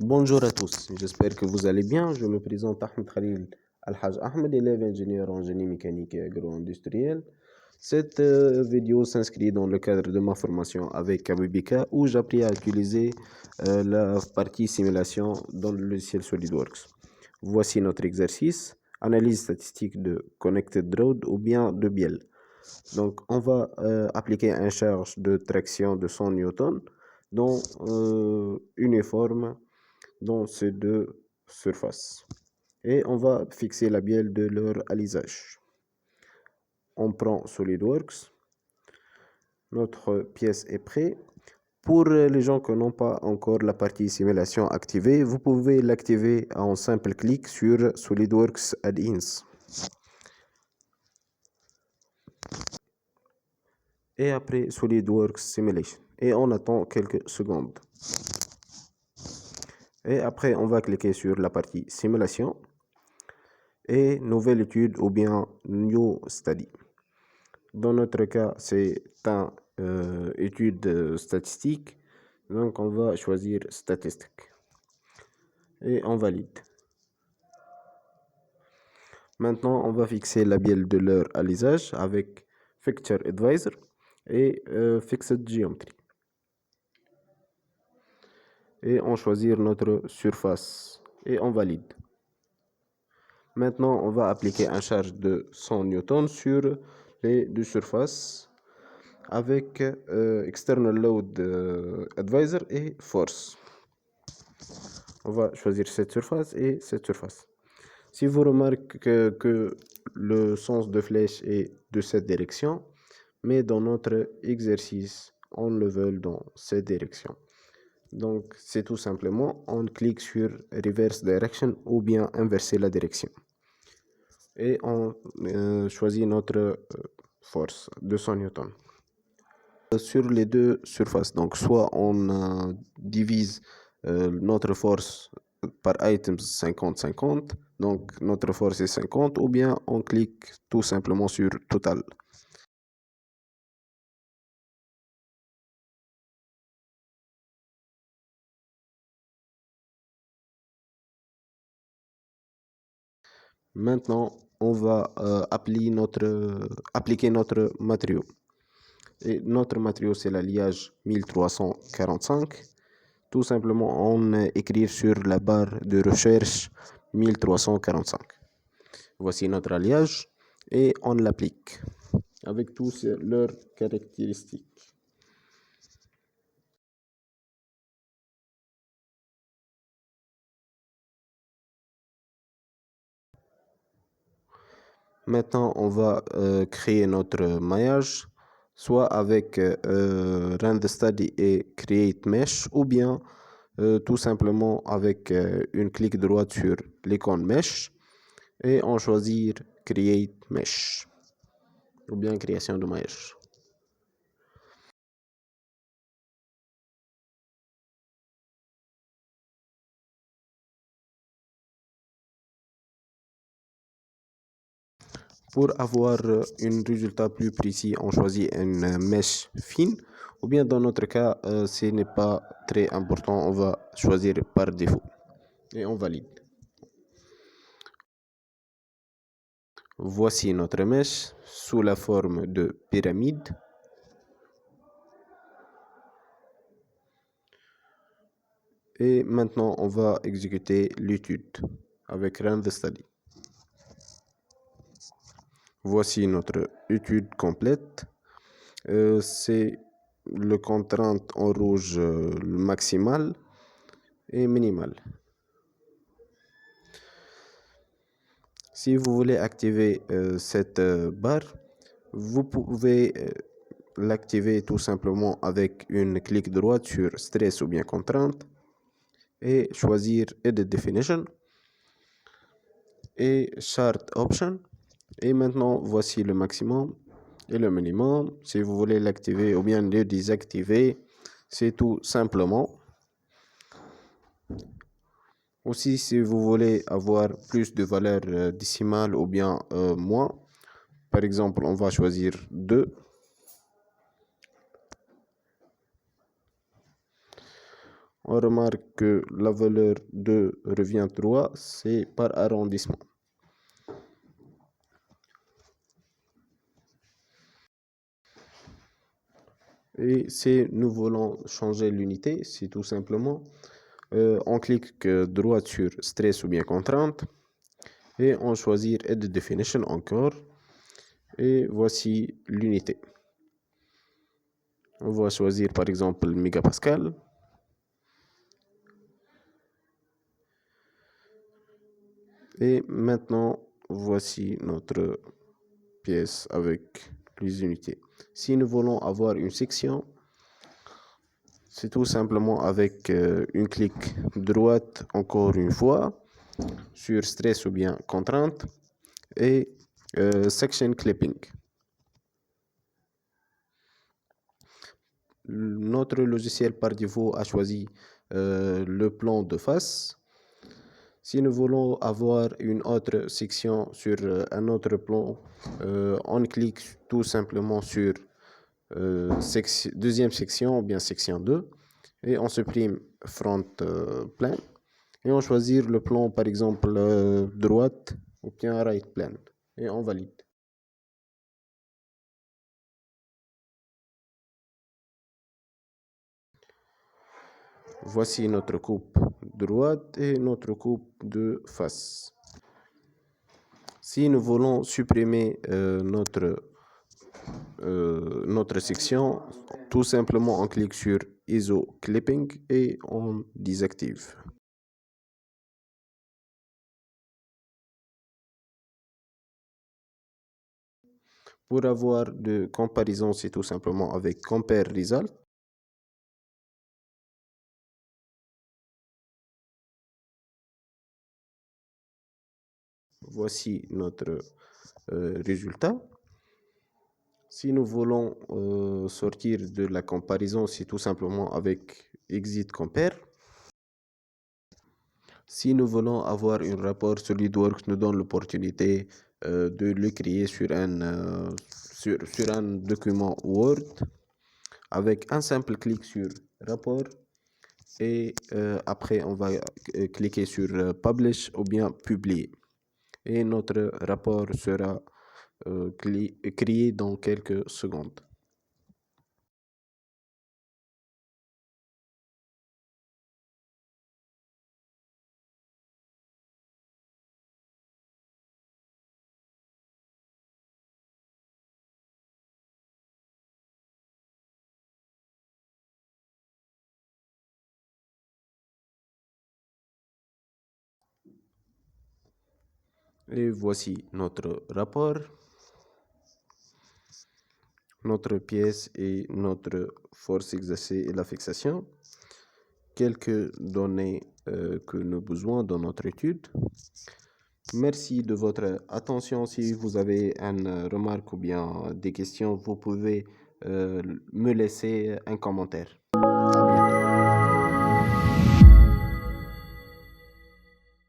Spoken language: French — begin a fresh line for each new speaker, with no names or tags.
Bonjour à tous, j'espère que vous allez bien. Je me présente Ahmed Khalil Al-Haj Ahmed, élève ingénieur en génie mécanique et agro-industriel. Cette vidéo s'inscrit dans le cadre de ma formation avec Abibika où j'apprends à utiliser la partie simulation dans le logiciel SolidWorks. Voici notre exercice, analyse statistique de Connected Road ou bien de Biel. Donc on va appliquer une charge de traction de 100 newtons dans uniforme dans ces deux surfaces. Et on va fixer la bielle de leur alisage. On prend SolidWorks. Notre pièce est prête. Pour les gens qui n'ont pas encore la partie simulation activée, vous pouvez l'activer en simple clic sur SolidWorks Add-ins. Et après SolidWorks Simulation. Et on attend quelques secondes. Et après, on va cliquer sur la partie simulation et nouvelle étude ou bien New Study. Dans notre cas, c'est une étude statistique. Donc, on va choisir statistique. Et on valide. Maintenant, on va fixer la bielle de leur alisage avec Fixture Advisor et Fixed Geometry. Et on choisit notre surface et on valide. Maintenant, on va appliquer une charge de 100 newtons sur les deux surfaces avec External Load Advisor et Force. On va choisir cette surface et cette surface. Si vous remarquez que le sens de flèche est de cette direction, mais dans notre exercice, on le veut dans cette direction. Donc, c'est tout simplement, on clique sur Reverse Direction ou bien inverser la direction. Et on choisit notre force, 200 newtons. Sur les deux surfaces, donc soit on divise notre force par items 50-50, donc notre force est 50, ou bien on clique tout simplement sur total. Maintenant, on va appliquer notre matériau. Et notre matériau, c'est l'alliage 1345. Tout simplement, on écrit sur la barre de recherche 1345. Voici notre alliage et on l'applique avec tous leurs caractéristiques. Maintenant, on va créer notre maillage, soit avec Render Study et Create Mesh, ou bien tout simplement avec une clic droit sur l'icône Mesh et on choisit Create Mesh, ou bien création de maillage. Pour avoir un résultat plus précis, on choisit une mèche fine, ou bien dans notre cas, ce n'est pas très important, on va choisir par défaut et on valide. Voici notre mèche sous la forme de pyramide. Et maintenant, on va exécuter l'étude avec Render Study. Voici notre étude complète. C'est le contrainte en rouge le maximal et minimal. Si vous voulez activer cette barre, vous pouvez l'activer tout simplement avec une clic droite sur Stress ou bien Contrainte et choisir Edit Definition et Chart Option. Et maintenant, voici le maximum et le minimum. Si vous voulez l'activer ou bien le désactiver, c'est tout simplement. Aussi, si vous voulez avoir plus de valeurs décimales ou bien moins, par exemple, on va choisir 2. On remarque que la valeur de revient droit, c'est par arrondissement. Et si nous voulons changer l'unité, c'est tout simplement, on clique droit sur stress ou bien contrainte et on choisit Edit Definition encore. Et voici l'unité. On va choisir par exemple mégapascal. Et maintenant, voici notre pièce avec les unités. Si nous voulons avoir une section, c'est tout simplement avec une clic droite encore une fois sur stress ou bien contrainte et section clipping. Notre logiciel par défaut a choisi le plan de face. Si nous voulons avoir une autre section sur un autre plan, on clique tout simplement sur deuxième section ou bien section 2 et on supprime front plane et on choisit le plan par exemple droite ou bien right plane et on valide. Voici notre coupe droite et notre coupe de face. Si nous voulons supprimer notre section, tout simplement on clique sur ISO Clipping et on désactive. Pour avoir de comparaison, c'est tout simplement avec Compare Result. Voici notre résultat. Si nous voulons sortir de la comparaison, c'est tout simplement avec Exit Compare. Si nous voulons avoir un rapport, SolidWorks nous donne l'opportunité de le créer sur un document Word avec un simple clic sur rapport et après on va cliquer sur Publish ou bien Publier et notre rapport sera créé dans quelques secondes. Et voici notre rapport, notre pièce et notre force exercée et la fixation, quelques données que nous avons besoin dans notre étude. Merci de votre attention. Si vous avez une remarque ou bien des questions, vous pouvez me laisser un commentaire.